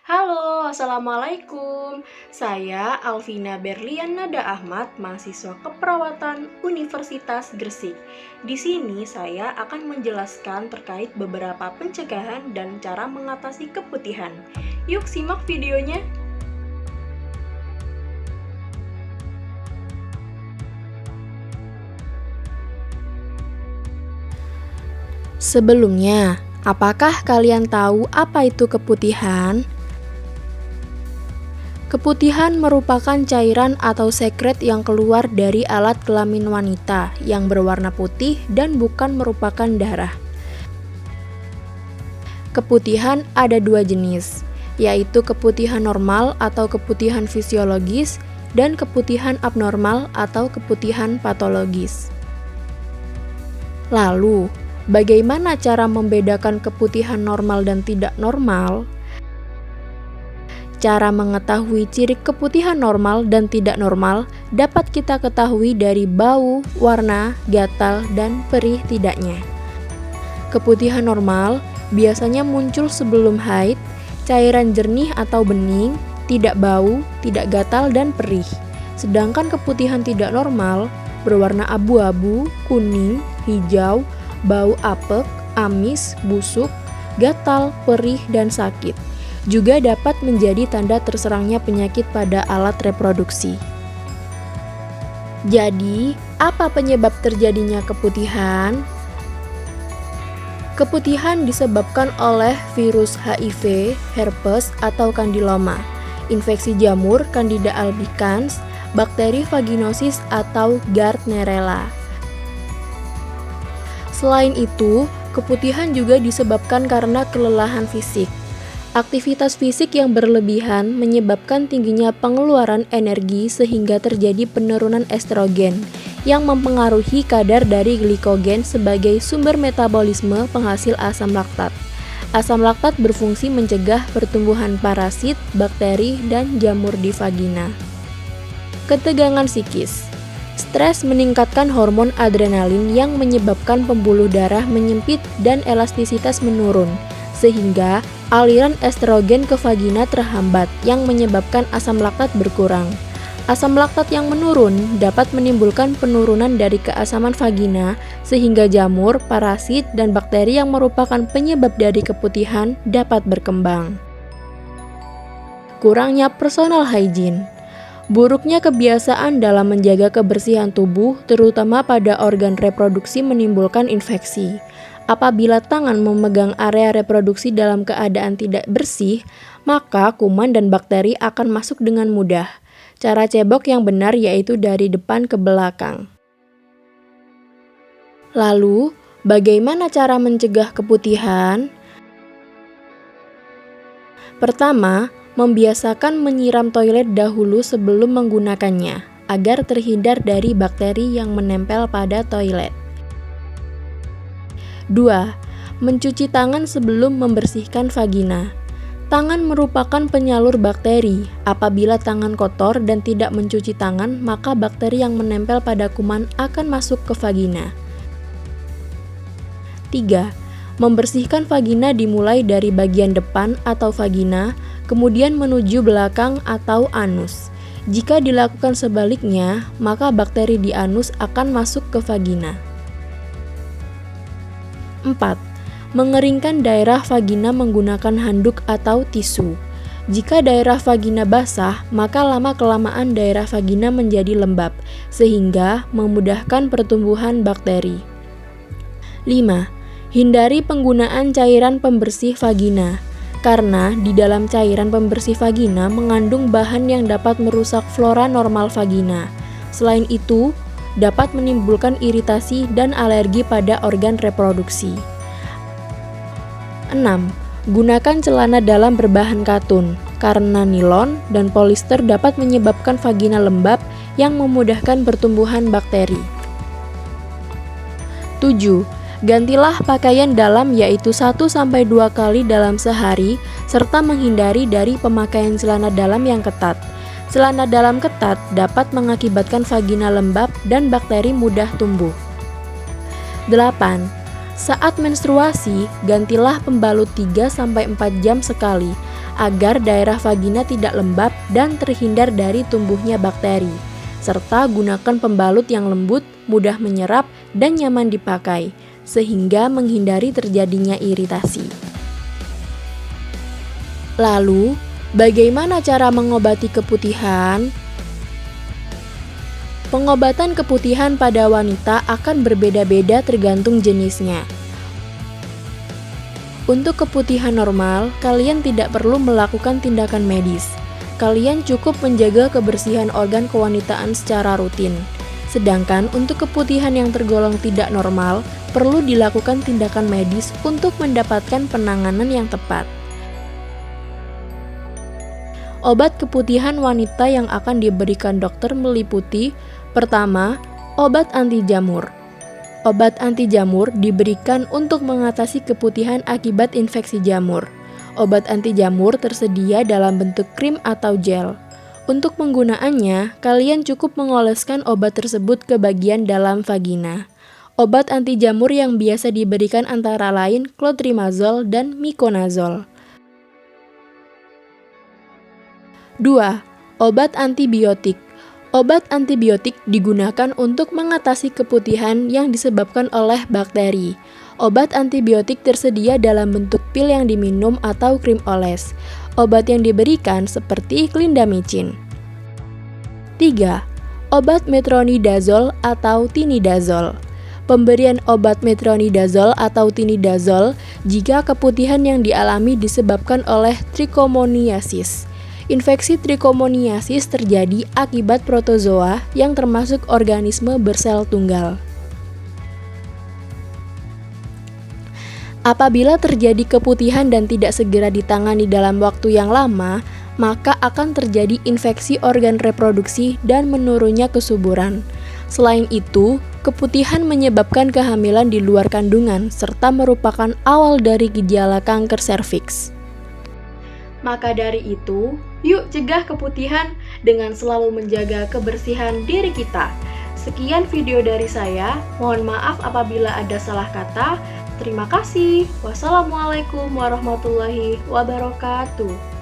Halo, Assalamualaikum. Saya Alvina Berlian Nada Ahmad, mahasiswa keperawatan Universitas Gresik. Di sini saya akan menjelaskan terkait beberapa pencegahan dan cara mengatasi keputihan. Yuk simak videonya. Sebelumnya, apakah kalian tahu apa itu keputihan? Keputihan merupakan cairan atau sekret yang keluar dari alat kelamin wanita yang berwarna putih dan bukan merupakan darah. Keputihan ada dua jenis, yaitu keputihan normal atau keputihan fisiologis dan keputihan abnormal atau keputihan patologis. Lalu, bagaimana cara membedakan keputihan normal dan tidak normal? Cara mengetahui ciri keputihan normal dan tidak normal dapat kita ketahui dari bau, warna, gatal, dan perih tidaknya. Keputihan normal biasanya muncul sebelum haid, cairan jernih atau bening, tidak bau, tidak gatal, dan perih. Sedangkan keputihan tidak normal berwarna abu-abu, kuning, hijau, bau apek, amis, busuk, gatal, perih, dan sakit. Juga dapat menjadi tanda terserangnya penyakit pada alat reproduksi. Jadi, apa penyebab terjadinya keputihan? Keputihan disebabkan oleh virus HIV, herpes, atau kandiloma, infeksi jamur Candida albicans, bakteri vaginosis, atau Gardnerella. Selain itu, keputihan juga disebabkan karena kelelahan fisik. Aktivitas fisik yang berlebihan menyebabkan tingginya pengeluaran energi sehingga terjadi penurunan estrogen yang mempengaruhi kadar dari glikogen sebagai sumber metabolisme penghasil asam laktat. Asam laktat berfungsi mencegah pertumbuhan parasit, bakteri, dan jamur di vagina. Ketegangan psikis. Stres meningkatkan hormon adrenalin yang menyebabkan pembuluh darah menyempit dan elastisitas menurun, sehingga aliran estrogen ke vagina terhambat yang menyebabkan asam laktat berkurang. Asam laktat yang menurun dapat menimbulkan penurunan dari keasaman vagina sehingga jamur, parasit, dan bakteri yang merupakan penyebab dari keputihan dapat berkembang. Kurangnya personal hygiene. Buruknya kebiasaan dalam menjaga kebersihan tubuh, terutama pada organ reproduksi, menimbulkan infeksi. Apabila tangan memegang area reproduksi dalam keadaan tidak bersih, maka kuman dan bakteri akan masuk dengan mudah. Cara cebok yang benar yaitu dari depan ke belakang. Lalu, bagaimana cara mencegah keputihan? Pertama, membiasakan menyiram toilet dahulu sebelum menggunakannya, agar terhindar dari bakteri yang menempel pada toilet. 2. Mencuci tangan sebelum membersihkan vagina. Tangan merupakan penyalur bakteri. Apabila tangan kotor dan tidak mencuci tangan, maka bakteri yang menempel pada kuman akan masuk ke vagina. 3. Membersihkan vagina dimulai dari bagian depan atau vagina, kemudian menuju belakang atau anus. Jika dilakukan sebaliknya, maka bakteri di anus akan masuk ke vagina. 4. Mengeringkan daerah vagina menggunakan handuk atau tisu. Jika daerah vagina basah, maka lama-kelamaan daerah vagina menjadi lembab, sehingga memudahkan pertumbuhan bakteri. 5. Hindari penggunaan cairan pembersih vagina, karena di dalam cairan pembersih vagina mengandung bahan yang dapat merusak flora normal vagina. Selain itu, dapat menimbulkan iritasi dan alergi pada organ reproduksi. 6. Gunakan celana dalam berbahan katun, karena nilon dan polister dapat menyebabkan vagina lembab yang memudahkan pertumbuhan bakteri. 7. Gantilah pakaian dalam yaitu 1-2 kali dalam sehari, serta menghindari dari pemakaian celana dalam yang ketat. Celana dalam ketat dapat mengakibatkan vagina lembab dan bakteri mudah tumbuh. 8. Saat menstruasi, gantilah pembalut 3-4 jam sekali agar daerah vagina tidak lembab dan terhindar dari tumbuhnya bakteri. Serta gunakan pembalut yang lembut, mudah menyerap, dan nyaman dipakai, sehingga menghindari terjadinya iritasi. Lalu, bagaimana cara mengobati keputihan? Pengobatan keputihan pada wanita akan berbeda-beda tergantung jenisnya. Untuk keputihan normal, kalian tidak perlu melakukan tindakan medis. Kalian cukup menjaga kebersihan organ kewanitaan secara rutin. Sedangkan untuk keputihan yang tergolong tidak normal, perlu dilakukan tindakan medis untuk mendapatkan penanganan yang tepat. Obat keputihan wanita yang akan diberikan dokter meliputi: pertama, obat anti jamur. Obat anti jamur diberikan untuk mengatasi keputihan akibat infeksi jamur. Obat anti jamur tersedia dalam bentuk krim atau gel. Untuk penggunaannya, kalian cukup mengoleskan obat tersebut ke bagian dalam vagina. Obat anti jamur yang biasa diberikan antara lain clotrimazole dan miconazole. 2. Obat antibiotik. Obat antibiotik digunakan untuk mengatasi keputihan yang disebabkan oleh bakteri. Obat antibiotik tersedia dalam bentuk pil yang diminum atau krim oles. Obat yang diberikan seperti clindamycin. 3. Obat metronidazole atau tinidazole. Pemberian obat metronidazole atau tinidazole jika keputihan yang dialami disebabkan oleh trichomoniasis. Infeksi trichomoniasis terjadi akibat protozoa yang termasuk organisme bersel tunggal. Apabila terjadi keputihan dan tidak segera ditangani dalam waktu yang lama, maka akan terjadi infeksi organ reproduksi dan menurunnya kesuburan. Selain itu, keputihan menyebabkan kehamilan di luar kandungan serta merupakan awal dari gejala kanker serviks. Maka dari itu, yuk cegah keputihan dengan selalu menjaga kebersihan diri kita. Sekian video dari saya, mohon maaf apabila ada salah kata. Terima kasih. Wassalamualaikum warahmatullahi wabarakatuh.